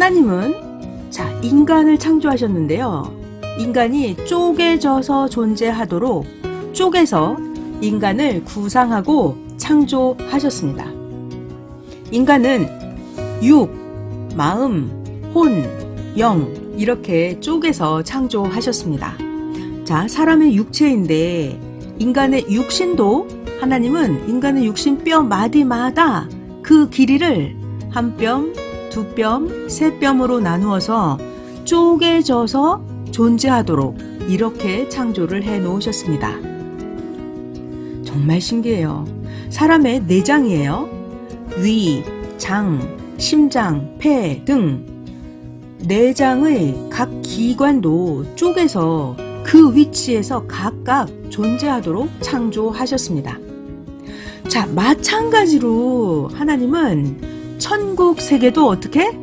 하나님은 자, 인간을 창조하셨는데요. 인간이 쪼개져서 존재하도록 쪼개서 인간을 구상하고 창조하셨습니다. 인간은 육, 마음, 혼, 영 이렇게 쪼개서 창조하셨습니다. 자, 사람의 육체인데 인간의 육신도 하나님은 인간의 육신 뼈 마디마다 그 길이를 한 뼘, 두 뼘, 세 뼘으로 나누어서 쪼개져서 존재하도록 이렇게 창조를 해 놓으셨습니다. 정말 신기해요. 사람의 내장이에요. 위, 장, 심장, 폐 등 내장의 각 기관도 쪼개서 그 위치에서 각각 존재하도록 창조하셨습니다. 자, 마찬가지로 하나님은 천국 세계도 어떻게?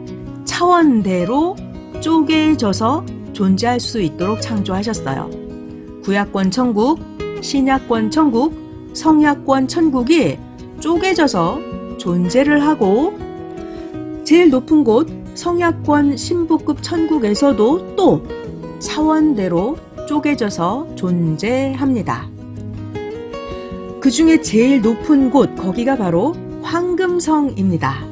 차원대로 쪼개져서 존재할 수 있도록 창조하셨어요. 구약권 천국, 신약권 천국, 성약권 천국이 쪼개져서 존재를 하고 제일 높은 곳 성약권 신부급 천국에서도 또 차원대로 쪼개져서 존재합니다. 그 중에 제일 높은 곳 거기가 바로 황금성입니다.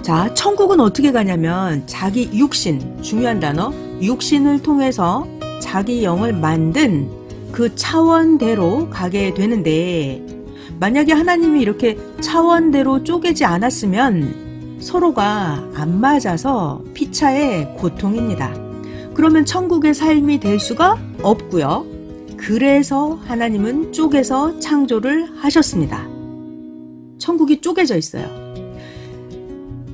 자, 천국은 어떻게 가냐면 자기 육신, 중요한 단어, 육신을 통해서 자기 영을 만든 그 차원대로 가게 되는데 만약에 하나님이 이렇게 차원대로 쪼개지 않았으면 서로가 안 맞아서 피차의 고통입니다. 그러면 천국의 삶이 될 수가 없고요. 그래서 하나님은 쪼개서 창조를 하셨습니다. 천국이 쪼개져 있어요.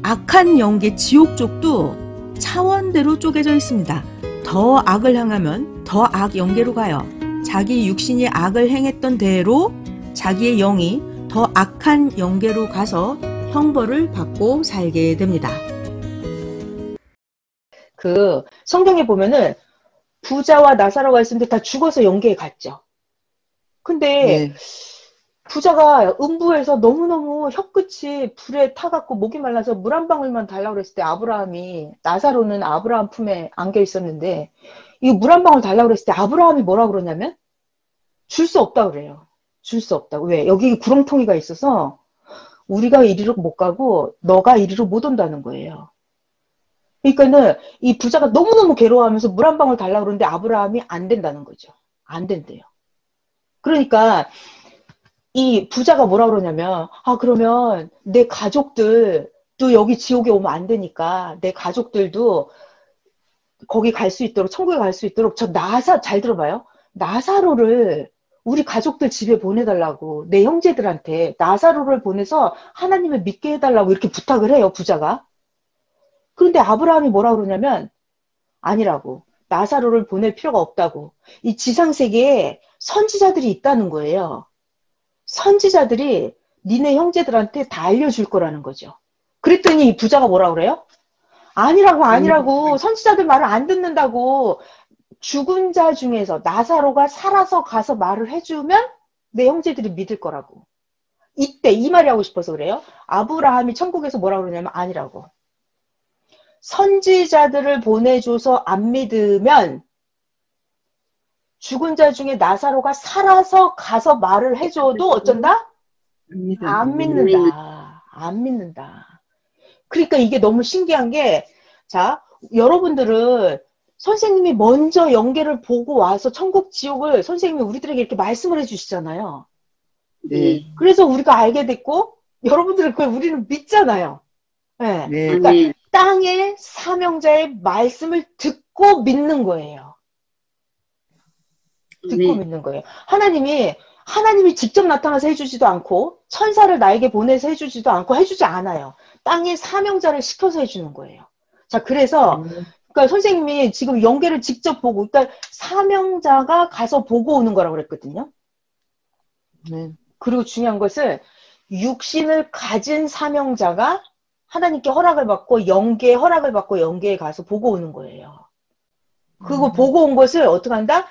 악한 영계 지옥 쪽도 차원대로 쪼개져 있습니다. 더 악을 향하면 더 악 영계로 가요. 자기 육신이 악을 행했던 대로 자기의 영이 더 악한 영계로 가서 형벌을 받고 살게 됩니다. 그 성경에 보면은 부자와 나사로가 있었는데 다 죽어서 영계에 갔죠. 근데 부자가 음부에서 너무너무 혀끝이 불에 타갖고 목이 말라서 물 한 방울만 달라고 그랬을 때 아브라함이, 나사로는 아브라함 품에 안겨 있었는데 이 물 한 방울 달라고 그랬을 때 아브라함이 뭐라고 그러냐면 줄 수 없다고 그래요. 줄 수 없다고. 왜? 여기 구렁텅이가 있어서 우리가 이리로 못 가고 너가 이리로 못 온다는 거예요. 그러니까는 이 부자가 너무너무 괴로워하면서 물 한 방울 달라고 그러는데 아브라함이 안 된다는 거죠. 안 된대요. 그러니까 이 부자가 뭐라고 그러냐면 그러면 내 가족들도 여기 지옥에 오면 안 되니까 내 가족들도 거기 갈 수 있도록 천국에 갈 수 있도록 잘 들어봐요. 나사로를 우리 가족들 집에 보내달라고 내 형제들한테 나사로를 보내서 하나님을 믿게 해달라고 이렇게 부탁을 해요. 부자가. 그런데 아브라함이 뭐라고 그러냐면 아니라고. 나사로를 보낼 필요가 없다고. 이 지상세계에 선지자들이 있다는 거예요. 선지자들이 니네 형제들한테 다 알려줄 거라는 거죠. 그랬더니 이 부자가 뭐라고 그래요? 아니라고. 선지자들 말을 안 듣는다고. 죽은 자 중에서 나사로가 살아서 가서 말을 해주면 내 형제들이 믿을 거라고. 이때 이 말이 하고 싶어서 그래요. 아브라함이 천국에서 뭐라고 그러냐면 아니라고. 선지자들을 보내줘서 안 믿으면 죽은 자 중에 나사로가 살아서 가서 말을 해줘도 어쩐다? 안 믿는다. 안 믿는다. 그러니까 이게 너무 신기한 게, 자, 여러분들은 선생님이 먼저 영계를 보고 와서 천국 지옥을 선생님이 우리들에게 이렇게 말씀을 해주시잖아요. 네. 그래서 우리가 알게 됐고 여러분들은 그걸 우리는 믿잖아요. 네. 네. 그러니까 땅의 사명자의 말씀을 듣고 믿는 거예요. 듣고 믿는 거예요. 하나님이 직접 나타나서 해주지도 않고 천사를 나에게 보내서 해주지도 않고 해주지 않아요. 땅의 사명자를 시켜서 해주는 거예요. 자, 그래서 그러니까 선생님이 지금 영계를 직접 보고, 그러니까 사명자가 가서 보고 오는 거라고 그랬거든요. 네. 그리고 중요한 것은 육신을 가진 사명자가 하나님께 허락을 받고 영계에 허락을 받고 영계에 가서 보고 오는 거예요. 그거 보고 온 것을 어떻게 한다?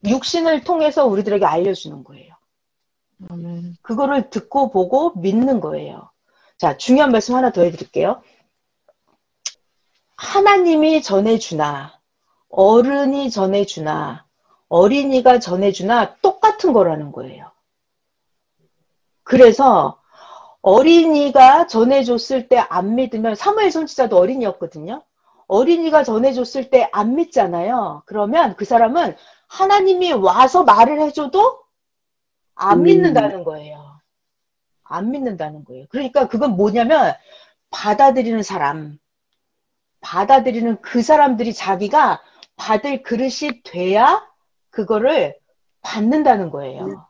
육신을 통해서 우리들에게 알려주는 거예요. 그거를 듣고 보고 믿는 거예요. 자, 중요한 말씀 하나 더 해드릴게요. 하나님이 전해주나, 어른이 전해주나, 어린이가 전해주나 똑같은 거라는 거예요. 그래서 어린이가 전해줬을 때 안 믿으면, 사무엘 선지자도 어린이였거든요. 어린이가 전해줬을 때 안 믿잖아요. 그러면 그 사람은 하나님이 와서 말을 해줘도 안 믿는다는 거예요. 안 믿는다는 거예요. 그러니까 그건 뭐냐면 받아들이는 사람, 받아들이는 그 사람들이 자기가 받을 그릇이 돼야 그거를 받는다는 거예요.